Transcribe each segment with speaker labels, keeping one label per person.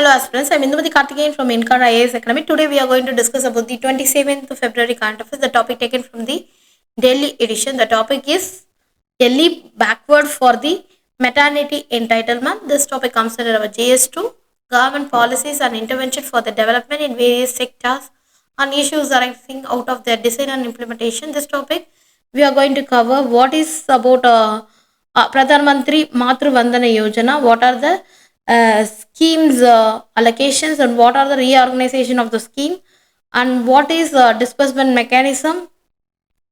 Speaker 1: Hello aspirants, I'm Indumati Karthikeyan from Inkar IAS Academy. Today we are going to discuss about the 27th of February current affairs. The topic taken from the Delhi edition. The topic is Delhi backward for the maternity entitlement. This topic comes under our JS2, government policies and intervention for the development in various sectors and issues arising out of their design and implementation. This topic we are going to cover what is about Pradhan Mantri Matru Vandana Yojana, what are the schemes allocations and what are the reorganization of the scheme and what is disbursement mechanism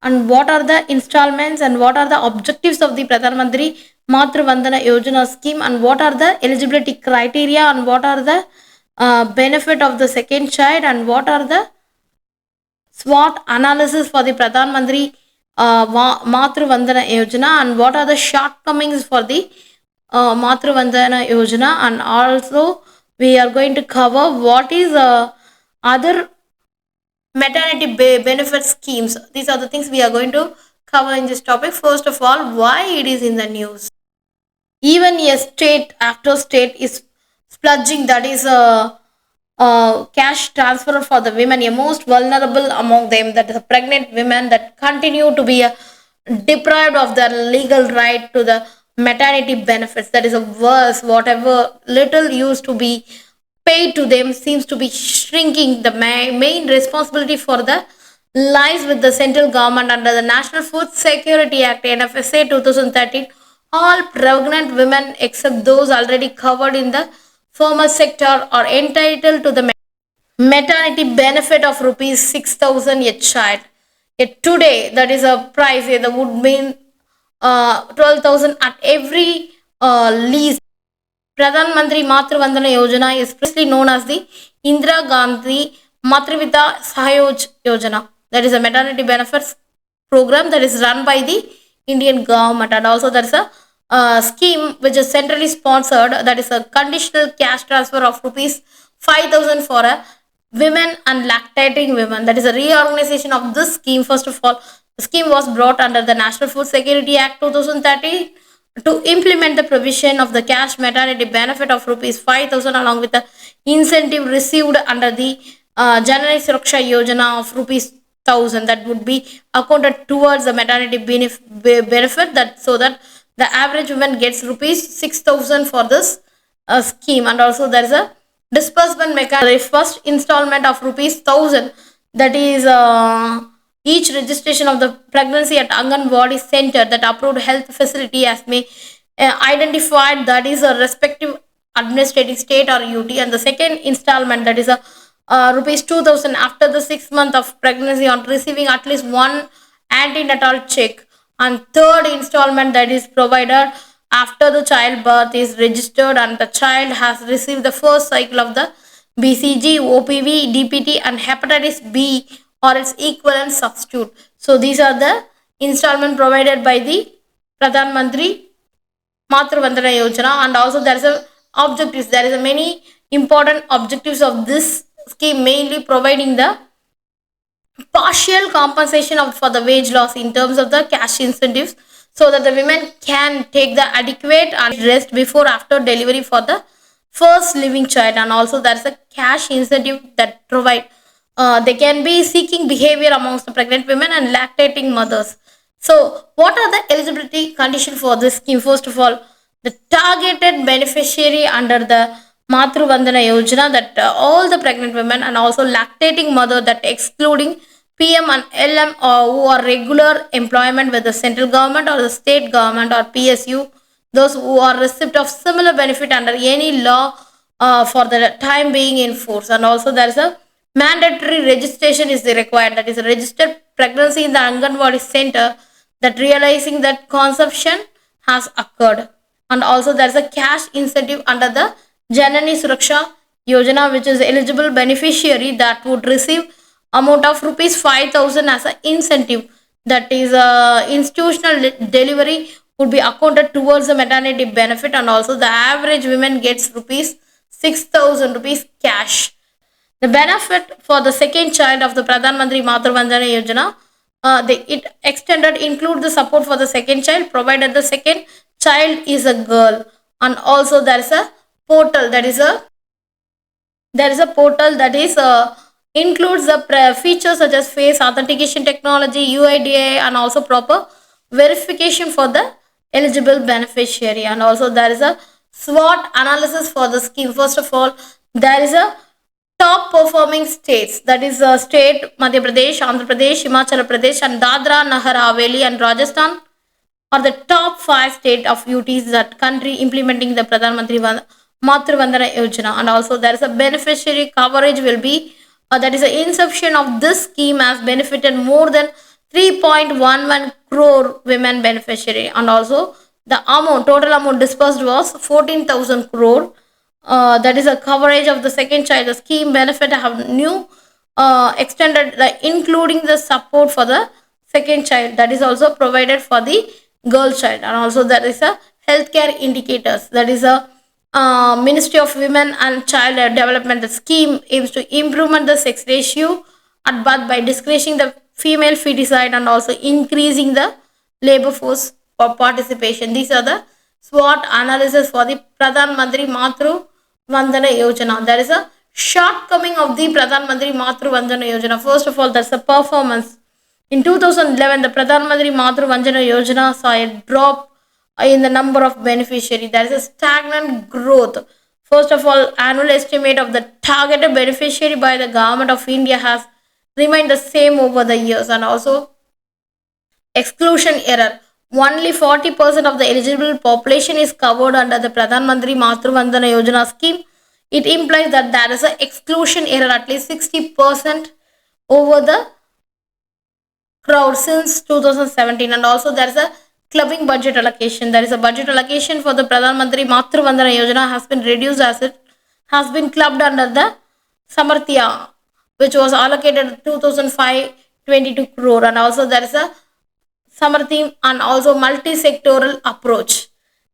Speaker 1: and what are the installments and what are the objectives of the Pradhan Mantri Matru Vandana Yojana scheme and what are the eligibility criteria and what are the benefit of the second child and what are the SWOT analysis for the Pradhan Mantri Matru Vandana Yojana and what are the shortcomings for the Matru Vandana Yojana, and also we are going to cover what is other maternity benefit schemes. These are the things we are going to cover in this topic. First of all, why it is in the news. Even a state after state is splurging, that is cash transfer for the women, a most vulnerable among them, that is pregnant women that continue to be deprived of their legal right to the maternity benefits. That is a worse, whatever little used to be paid to them seems to be shrinking. The main responsibility for the lies with the central government under the National Food Security Act NFSA 2013. All pregnant women except those already covered in the formal sector are entitled to the maternity benefit of rupees 6,000 a child. Yet today, that is a price that would mean 12,000 at every lease. Pradhan Mantri Matru Vandana Yojana is previously known as the Indira Gandhi Matrivita Sahayoj Yojana. That is a maternity benefits program that is run by the Indian government, and also there is a scheme which is centrally sponsored, that is a conditional cash transfer of rupees 5,000 for a women and lactating women. That is a reorganization of this scheme. First of all, the scheme was brought under the National Food Security Act 2013 to implement the provision of the cash maternity benefit of rupees 5,000 along with the incentive received under the Janani Suraksha Yojana of rupees 1,000 that would be accounted towards the maternity benefit, that so that the average woman gets rupees 6,000 for this scheme. And also there is a disbursement mechanism. First installment of rupees 1,000, that is each registration of the pregnancy at Anganwadi center, that approved health facility has been identified, that is a respective administrative state or UT. And the second installment, that is a rupees 2,000 after the 6 month of pregnancy on receiving at least one antenatal check. And third installment, that is provided after the childbirth is registered and the child has received the first cycle of the BCG, OPV, DPT and hepatitis B or its equivalent substitute. So these are the installment provided by the Pradhan Mantri Matru Vandana Yojana. And also there is a objectives. There is a many important objectives of this scheme, mainly providing the partial compensation for the wage loss in terms of the cash incentives, so that the women can take the adequate and rest before after delivery for the first living child. And also there is a cash incentive that provide they can be seeking behavior amongst the pregnant women and lactating mothers. So what are the eligibility conditions for this scheme? First of all, the targeted beneficiary under the Matru Vandana Yojana, that all the pregnant women and also lactating mother, that excluding PM and LM who are regular employment with the central government or the state government or PSU, those who are recipient of similar benefit under any law for the time being in force. And also there is a mandatory registration is required, that is a registered pregnancy in the Anganwadi center, that realizing that conception has occurred. And also there is a cash incentive under the Janani Suraksha Yojana, which is eligible beneficiary that would receive amount of rupees 5,000 as an incentive, that is institutional delivery would be accounted towards the maternity benefit. And also the average women gets rupees 6,000 rupees cash. The benefit for the second child of the Pradhan Mantri Matru Vandana Yojana, it extended include the support for the second child provided the second child is a girl. And also there is a portal, that is a There is a portal that is includes the features such as face authentication technology, UIDA, and also proper verification for the eligible beneficiary. And also there is a SWOT analysis for the scheme. First of all, there is a top performing states, that is state Madhya Pradesh, Andhra Pradesh, Himachal Pradesh, and Dadra, Nagar Haveli, and Rajasthan are the top 5 state of UTs that country implementing the Pradhan Mantri Matru Vandana Yojana. And also there is a beneficiary coverage will be that is the inception of this scheme has benefited more than 3.11 crore women beneficiary. And also the amount, total amount disbursed was 14,000 crore. That is a coverage of the second child. The scheme benefit have new extended, including the support for the second child, that is also provided for the girl child. And also there is a healthcare indicators, that is a Ministry of Women and Child Development. The scheme aims to improvement the sex ratio at birth by discouraging the female feticide and also increasing the labor force for participation. These are the SWOT analysis for the Pradhan Mantri Matru Vandana Yojana. There is a shortcoming of the Pradhan Mantri Matru Vandana Yojana. First of all, that's the performance. In 2011, the Pradhan Mantri Matru Vandana Yojana saw a drop in the number of beneficiaries. There is a stagnant growth. First of all, annual estimate of the targeted beneficiary by the government of India has remained the same over the years. And also exclusion error. Only 40% of the eligible population is covered under the Pradhan Mantri Matru Vandana Yojana scheme. It implies that there is an exclusion error at least 60% over the crowd since 2017. And also there is a clubbing budget allocation. There is a budget allocation for the Pradhan Mantri Matru Vandana Yojana has been reduced as it has been clubbed under the Samarthya, which was allocated 2005 22 crore. And also there is a Samarthya and also multi-sectoral approach.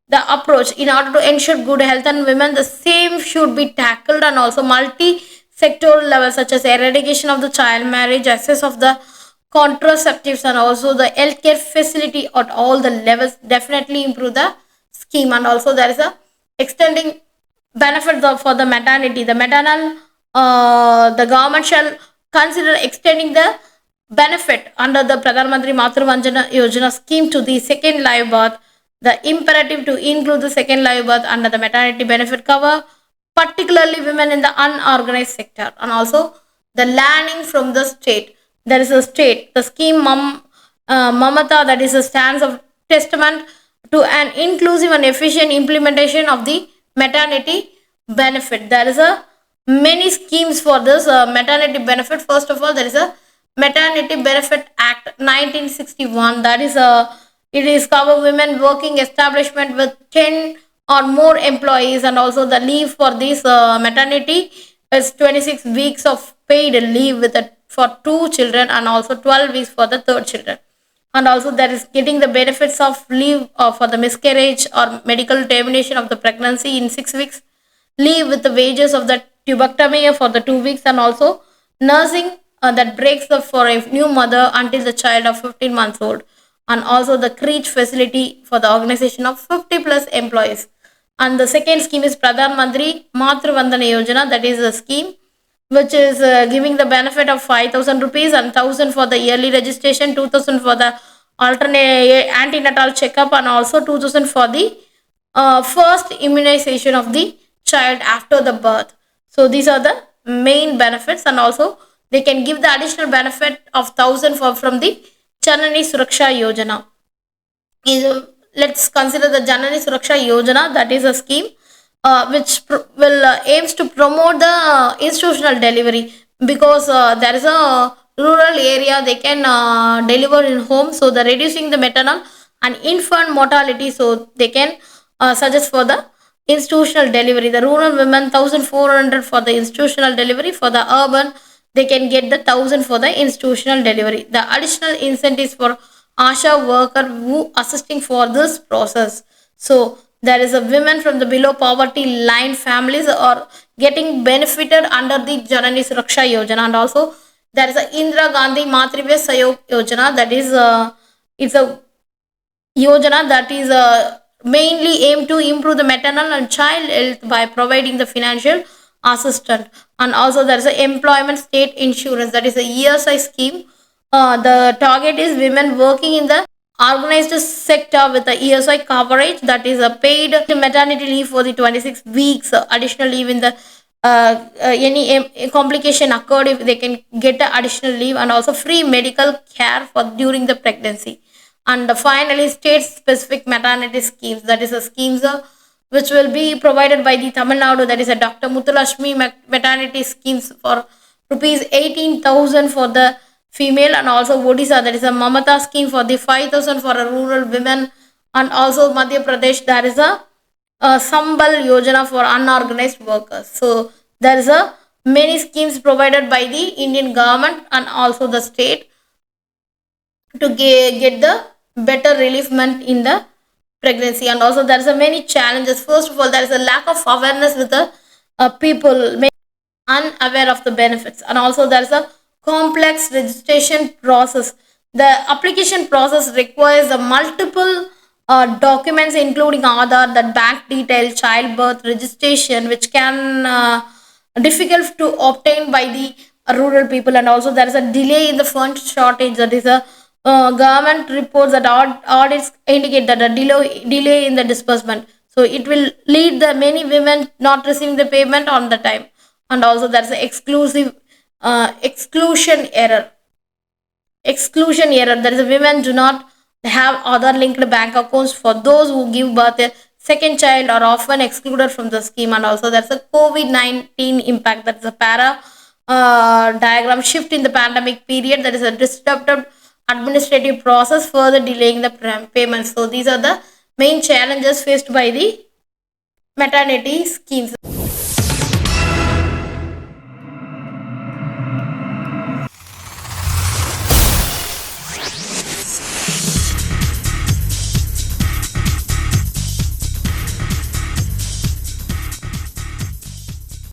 Speaker 1: The approach in order to ensure good health and women, the same should be tackled and also multi-sectoral levels such as eradication of the child marriage, access of the contraceptives, and also the healthcare facility at all the levels definitely improve the scheme. And also there is a extending benefits for the maternity. The maternal, the government shall consider extending the benefit under the Pradhan Mantri Matru Vandana Yojana scheme to the second live birth. The imperative to include the second live birth under the maternity benefit cover, particularly women in the unorganized sector. And also the learning from the state. There is a state, the scheme Mamata, that is a stance of testament to an inclusive and efficient implementation of the maternity benefit. There is a many schemes for this maternity benefit. First of all, there is a Maternity Benefit Act 1961, that is it is cover women working establishment with 10 or more employees. And also the leave for this maternity is 26 weeks of paid leave with for 2 children and also 12 weeks for the third children. And also there is getting the benefits of leave for the miscarriage or medical termination of the pregnancy in 6 weeks, leave with the wages of the tubectomy for the 2 weeks, and also nursing that breaks up for a new mother until the child of 15 months old, and also the creche facility for the organization of 50 plus employees. And the second scheme is Pradhan Mantri Matru Vandana Yojana, that is a scheme which is giving the benefit of 5,000 rupees and 1,000 for the yearly registration, 2,000 for the alternate antenatal checkup, and also 2,000 for the first immunization of the child after the birth. So these are the main benefits. And also they can give the additional benefit of 1,000 from the Chennai Suraksha Yojana. Let's consider the Janani Suraksha Yojana, that is a scheme which will aims to promote the institutional delivery, because there is a rural area they can deliver in home, so the reducing the maternal and infant mortality, so they can suggest for the institutional delivery. The rural women 1,400 for the institutional delivery, for the urban they can get the 1,000 for the institutional delivery. The additional incentives for Asha worker who assisting for this process. So there is a women from the below poverty line families are getting benefited under the Janani Suraksha Yojana. And also there is a Indira Gandhi Matrivya Sayog Yojana, that is it's a Yojana that is mainly aimed to improve the maternal and child health by providing the financial assistant. And also there is a employment state insurance, that is a ESI scheme. The target is women working in the organized sector with the ESI coverage, that is a paid maternity leave for the 26 weeks, additional leave in the any complication occurred, if they can get the additional leave, and also free medical care for during the pregnancy. And finally, state specific maternity schemes, that is a schemes which will be provided by the Tamil Nadu, that is a Dr. Muthulashmi maternity schemes for rupees 18,000 for the female, and also Odisha, that is a Mamata scheme for the 5,000 for a rural women, and also Madhya Pradesh, there is a Sambal Yojana for unorganized workers. So there is a many schemes provided by the Indian government and also the state to get the better reliefment in the pregnancy. And also there is a many challenges. First of all, there is a lack of awareness with the people unaware of the benefits, and also there is a complex registration process. The application process requires a multiple documents including Aadhaar, that bank detail, childbirth registration, which can difficult to obtain by the rural people. And also there is a delay in the fund shortage, that is a government reports that audits indicate that a delay in the disbursement, so it will lead the many women not receiving the payment on the time. And also there is an exclusion error, that is a women do not have other linked bank accounts. For those who give birth a second child are often excluded from the scheme. And also there's a COVID-19 impact, that's a diagram shift in the pandemic period, that is a disrupted administrative process further delaying the payments. So these are the main challenges faced by the maternity schemes.